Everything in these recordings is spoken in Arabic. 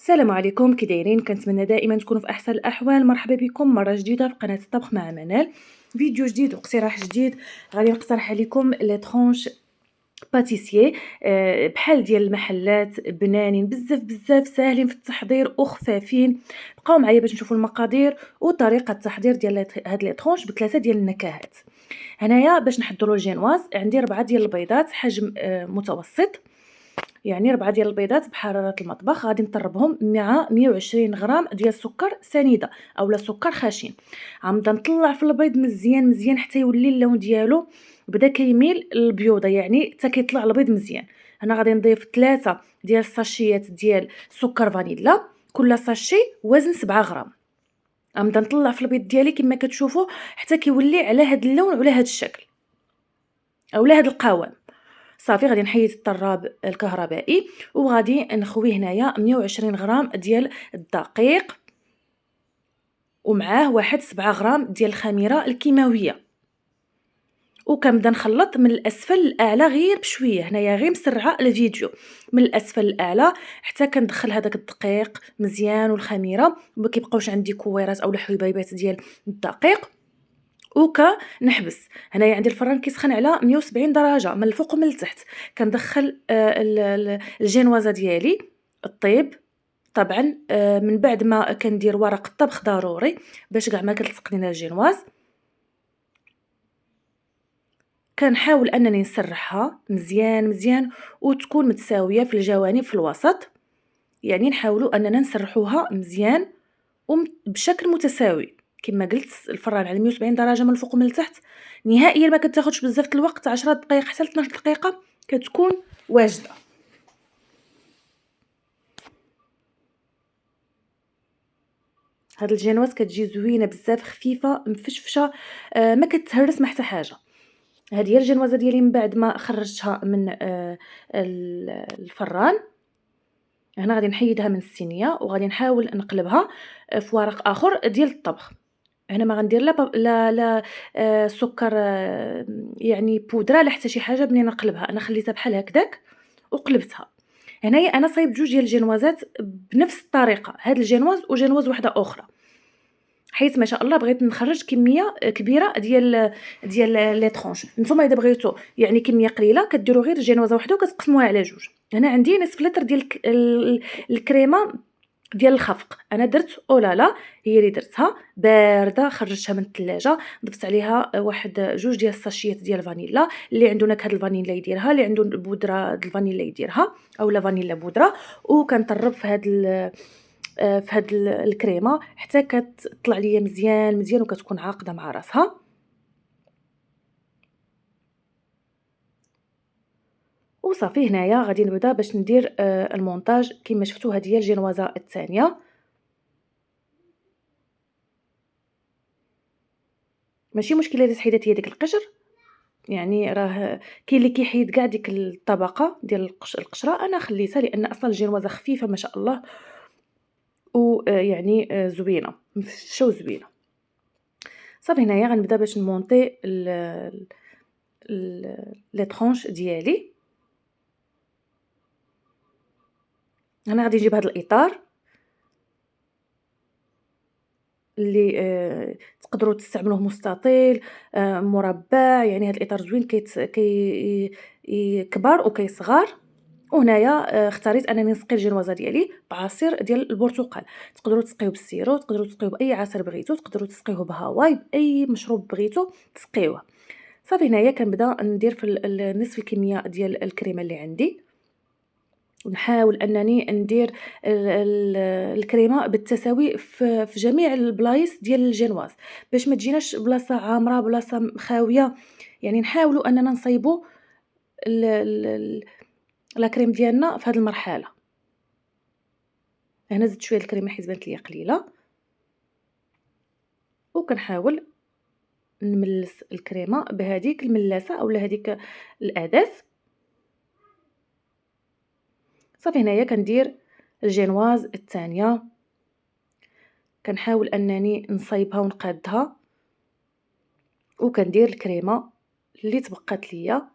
السلام عليكم، كي دايرين؟ كنتمنى دائما تكونوا في احسن الاحوال. مرحبا بكم مره جديده في قناه الطبخ مع منال. فيديو جديد واقتراح جديد. غادي نقترح عليكم لي طرونش باتيسيي، بحال ديال المحلات، بنانين بزاف بزاف، ساهلين في التحضير وخفافين. بقاو معايا باش نشوفوا المقادير وطريقه التحضير ديال هاد لي طرونش بثلاثه ديال النكهات. هنايا باش نحضروا الجينواز عندي 4 ديال البيضات حجم متوسط، يعني 4 ديال البيضات بحرارة المطبخ. غادي نطربهم مع 120 غرام ديال السكر سنيده اولا سكر خشن. غنبدا نطلع في البيض مزيان مزيان حتى يولي اللون ديالو بدا كيميل للبيوضه، يعني حتى كيطلع البيض مزيان. هنا غادي نضيف 3 ديال الساشيات ديال سكر فانيلا، كل ساشي وزن 7 غرام. غنبدا نطلع في البيض ديالي كما كتشوفوا حتى كيولي على هذا اللون وعلى هذا الشكل اولا هذا القوام. صافي غادي نحيد الطراب الكهربائي وغادي نخوي هنايا 120 غرام ديال الدقيق، ومعاه واحد 7 غرام ديال الخميره الكيماويه. وكنبدا نخلط من الاسفل للاعلى غير بشويه، هنايا غير مسرعه الفيديو من الاسفل للاعلى حتى كندخل هذاك الدقيق مزيان والخميره، وما كيبقاوش عندي كويرات اولا حبيبات ديال الدقيق. نحبس. هنايا عندي الفران كيسخن على 170 درجه من الفوق ومن التحت. كندخل الجينوازه ديالي الطيب. طبعا من بعد ما كندير ورق الطبخ ضروري باش كاع ما كتلصق لينا الجينواز. كنحاول انني نسرحها مزيان مزيان وتكون متساويه في الجوانب في الوسط، يعني نحاولوا اننا نسرحوها مزيان وبشكل متساوي. كما قلت الفران على 170 درجه من الفوق ومن التحت. نهائيا ما كتاخذش بزاف الوقت، 10 دقائق حتى 12 دقيقه كتكون واجده. هاد الجينواز كتجي زوينه بزاف، خفيفه مفشفشه، ما كتهرس ما حتى حاجه. هذه هي الجينوازه ديالي من بعد ما خرجتها من الفران. هنا غادي نحيدها من الصينيه وغادي نحاول نقلبها في ورق اخر ديال الطبخ. هنا ما غندير لا سكر، يعني بودره لا حتى شي حاجه. بني نقلبها انا خليتها بحال هكذاك وقلبتها. هنايا انا صايب جوج ديال الجينوازات بنفس الطريقه، هاد الجينواز وجينواز واحده اخرى، حيت ما شاء الله بغيت نخرج كميه كبيره ديال لي طرونش. نتوما اذا بغيتو يعني كميه قليله كديروا غير جينوازه واحده وكتقسموها على جوج. هنا عندي نصف لتر ديال الكريمه ديال الخفق. انا درت اولالا، هي اللي درتها بارده، خرجتها من الثلاجه، ضفت عليها واحد جوج ديال الساشيات ديال الفانيلا. اللي عنده نكهه الفانيلا يديرها، اللي عنده بودره د الفانيلا يديرها اولا فانيلا بودره. وكنطرب في هاد الكريمه حتى كتطلع ليا مزيان مزيان وكتكون عاقده مع راسها. وصافي هنايا غادي نبدا باش ندير المونتاج. كما شفتوا هذه هي الجينوازه الثانيه. ماشي مشكله اذا حيدتي ديك القشر، يعني راه كاين اللي كيحيد كاع ديك الطبقه ديال القشره. انا خليتها لان اصلا الجينوازه خفيفه ما شاء الله، ويعني زوينه مفشه وزوينه. صافي هنايا غنبدا باش نمونطي لي طرونش ديالي. انا غادي نجيب هذا الاطار اللي تقدروا تستعملوه مستطيل، مربع، يعني هذا الاطار زوين كبر وكيصغر. وهنايا اختاريت انني نسقي الجينوازه ديالي بعصير ديال البرتقال. تقدروا تسقيوه بالسيرو، تقدروا تسقيوه باي عصير بغيتو، تقدروا تسقيوه بهواي، باي مشروب بغيتو تسقيوه. صافي هنايا كنبدا ندير في نصف الكميه ديال الكريمه اللي عندي، ونحاول انني ندير الكريمه بالتساوي في جميع البلايص ديال الجينواز باش ما تجيناش بلاصه عامره بلاصه خاويه. يعني نحاولوا اننا نصايبوا لا كريم ديالنا في هذه المرحله. هنا زدت شويه الكريمه حيت بانت ليا قليله، وكنحاول نملس الكريمه بهذيك الملاسه اولا هذيك الاداه. صافي هنايا كندير الجينواز الثانيه، كنحاول انني نصايبها ونقادها، وكندير الكريمه اللي تبقات ليا.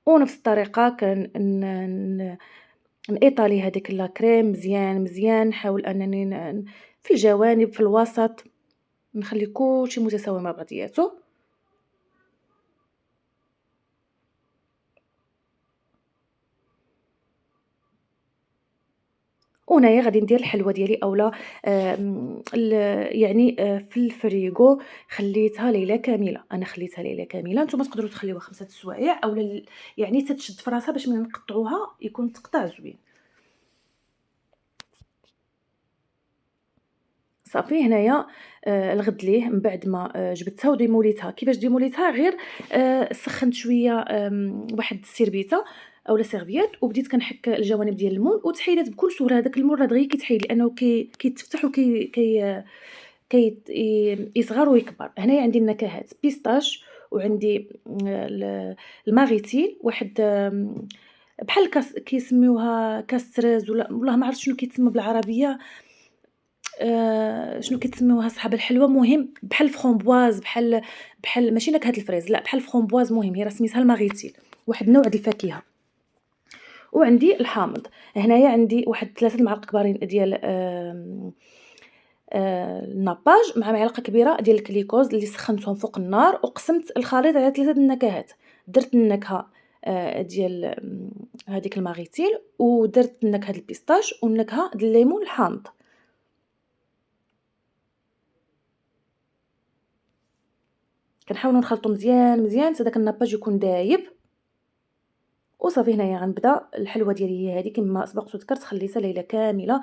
ونفس الطريقة نإيطالي هاديك لا كريم مزيان، مزيان، نحاول أنني في الجوانب، في الوسط، نخلي كلشي متساوي مع بعضياتو. وهنايا غادي ندير الحلوة ديالي أولا ال يعني في الفريغو خليتها ليلة كاملة، أنا خليتها ليلة كاملة، نتوما تقدروا تخليوها 5 السوايع أولا يعني تتشد في راسها باش ملي نقطعوها يكون التقطاع زوين. صافي هنايا الغد ليه من بعد ما جبدتها وديموليتها. كيفاش ديموليتها؟ غير سخّنت شوية واحد السيربيتة أولا سيرفيات وبديت كنحك الجوانب ديال المول وتحيدات بكل سهولة. هذاك المول راه دغيا كيتحيد لأنه كيتفتح وكي كي كيت يصغر ويكبر. هنايا عندي النكهات بيستاش وعندي الماريتيل واحد بحال كيسميوها كاستريز والله ما عرفت شنو كيتسمى بالعربية. شنو كيتسميوها صحاب الحلوى، مهم بحال الفرامبواز بحال ماشي نكهة الفريز لأ بحال الفرامبواز، مهم هي راه سميتها الماريتيل، واحد النوع د الفاكهة. وعندي الحامض، هنايا عندي واحد 3 المعالق كبارين ديال الناباج مع معلقة كبيرة ديال الكليكوز اللي سخّنتهم فوق النار وقسمت الخليط على 3 د النكهات. درت النكهة ديال هاديك الماريتيل ودرت النكهة د البيستاش والنكهة د الليمون الحامض. كنحاولوا نخلطوا مزيان، مزيان حتى داك الناباج يكون دايب. وصافي هنايا غنبدا الحلوة ديالي هي هادي كما سبقت وذكرت خليتها ليلة كاملة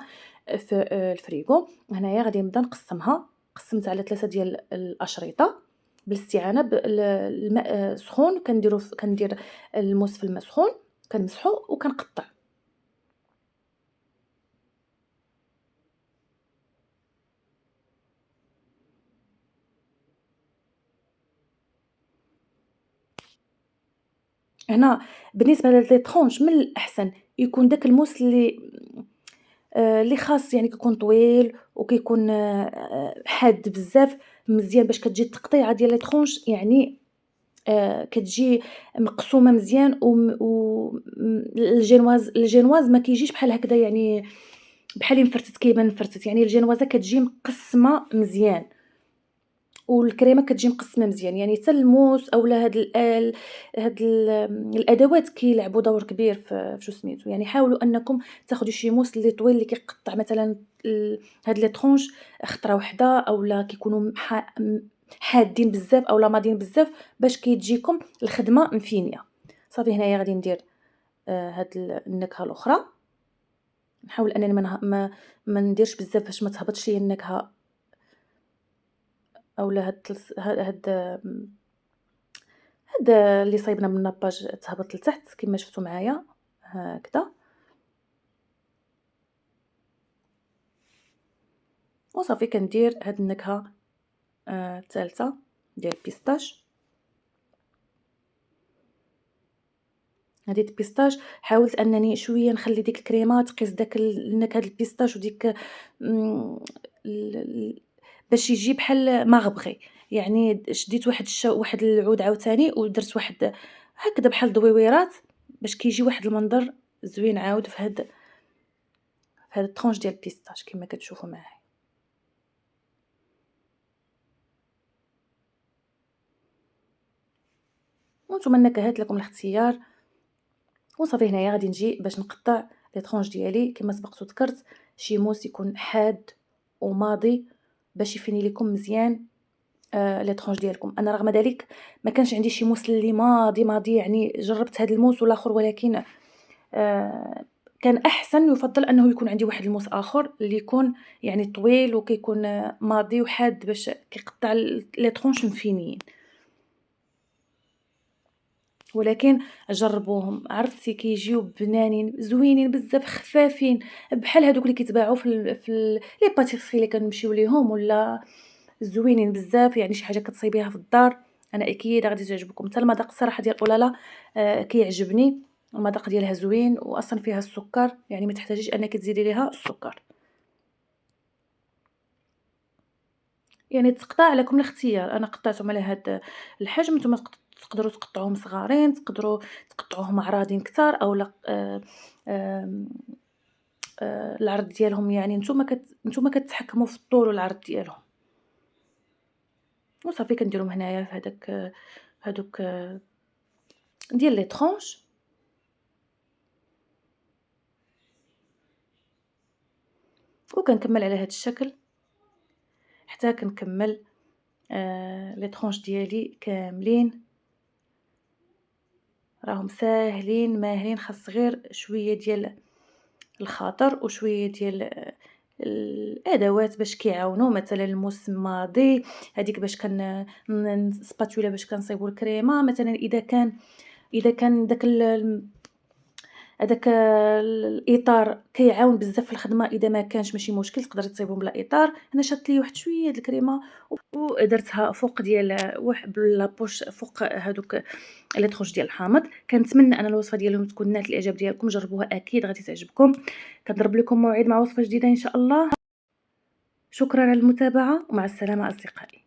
في الفريغو. هنايا غادي نبدا نقسّمها، قسّمت على 3 ديال الأشرطة بالاستعانة الماء سخون. كندير الموس في الماء سخون كنمسحو وكنقطّع. هنا بالنسبة لهاد لي طرونش من الأحسن يكون داك الموس اللي خاص يعني كيكون طويل وكيكون حاد بزاف، مزيان باش كتجي التقطيعة ديال لي طرونش يعني كتجي مقسومة مزيان الجينواز ما كيجيش بحال هكذا يعني بحال مفرتت كيبان مفرتت، يعني الجينوازة كتجي مقسمة مزيان والكريمة كتجي مقسمة مزيان. يعني حتى الموس أولا هاد الأدوات كيلعبوا دور كبير في سميتو. يعني حاولوا أنكم تاخدوا شي موس اللي طويل اللي كيقطّع مثلًا هاد لي طرونش خطرة وحدة أولا كيكونوا حادين بزاف أولا ماضيين بزاف باش كتجيكم الخدمة مفينية. صافي هنايا غادي ندير هاد النكهة الأخرى. نحاول أنني ما نديرش بزاف باش ما تهبطش ليا النكهة أولا هاد اللي صايبنا من الناباج تهبط لتحت كما شفتوا معايا هكذا. وصافي كندير هاد النكهة الثالثة ديال البيستاش. هادي البيستاش حاولت أنني شوية نخلي ديك الكريمة تقيس داك النكهة د البيستاش وديك ال باش يجي بحال مغبغي. يعني شديت واحد العود عاوتاني ودرت واحد هكذا بحال دويويرات باش كيجي واحد المنظر زوين عاود في هاد الطرونش ديال البيستاش كما كتشوفوا معايا. وانتم النكهات لكم الاختيار. وصافي هنايا غادي نجي باش نقطع لي طرونش ديالي كما سبقت وذكرت شي موس يكون حاد وماضي باش يفيني لكم مزيان لي طرونش ديالكم. أنا رغم ذلك ما كانش عندي شي موس اللي ماضي يعني جربت هاد الموس والآخر ولكن كان أحسن يُفضّل أنه يكون عندي واحد الموس آخر اللي يكون يعني طويل وكيكون ماضي وحاد باش كيقطّع لي طرونش مفينيين. ولكن جربوهم عرفتي كيجيو بنانين زوينين بزاف خفافين بحال هادوك اللي كيتباعوا في لي باتيسري اللي كنمشيو ليهم ولا زوينين بزاف. يعني شي حاجة كتصايبيها في الدار أنا أكيد غادي تعجبكم. حتى المذاق الصراحة ديال أولالا كيعجبني، المذاق ديالها زوين وأصلًا فيها السكر يعني ما تحتاجيش أنِك تزيدي ليها السكر. يعني التقطاع لكم الاختيار، أنا قطعتهم على هاد الحجم، نتوما تقدروا تقطعوهم صغارين، تقدروا تقطعوهم عراضين كتار أولا آمم العرض ديالهم يعني نتوما كتحكموا في الطول والعرض ديالهم، وصافي كنديرهم هنايا في هادوك ديال لي طرونش. وكنكمّل على هاد الشكل حتى كنكمّل لي طرونش ديالي كاملين، راهم ساهلين ماهلين، خاص غير شوية ديال الخاطر وشوية ديال الأدوات باش كيعاونوا، مثلًا المسماضي هاديك باش سباتولا باش كنصيبوا الكريمة، مثلًا إذا كان هداك الإطار كيعاون بزاف في الخدمة، إذا ما كانش ماشي مشكل تقدري تصايبهم بلا إطار. أنا شدت لي واحد شوية د الكريمة ودرتها فوق ديال بلابوش فوق هادوك لي طرونش ديال الحامض. كنتمنى أن الوصفة ديالهم تكون نالت الإعجاب ديالكم، جربوها أكيد غادي تعجبكم. كنضرب لكم موعد مع وصفة جديدة إن شاء الله. شكرًا على المتابعة ومع السلامة أصدقائي.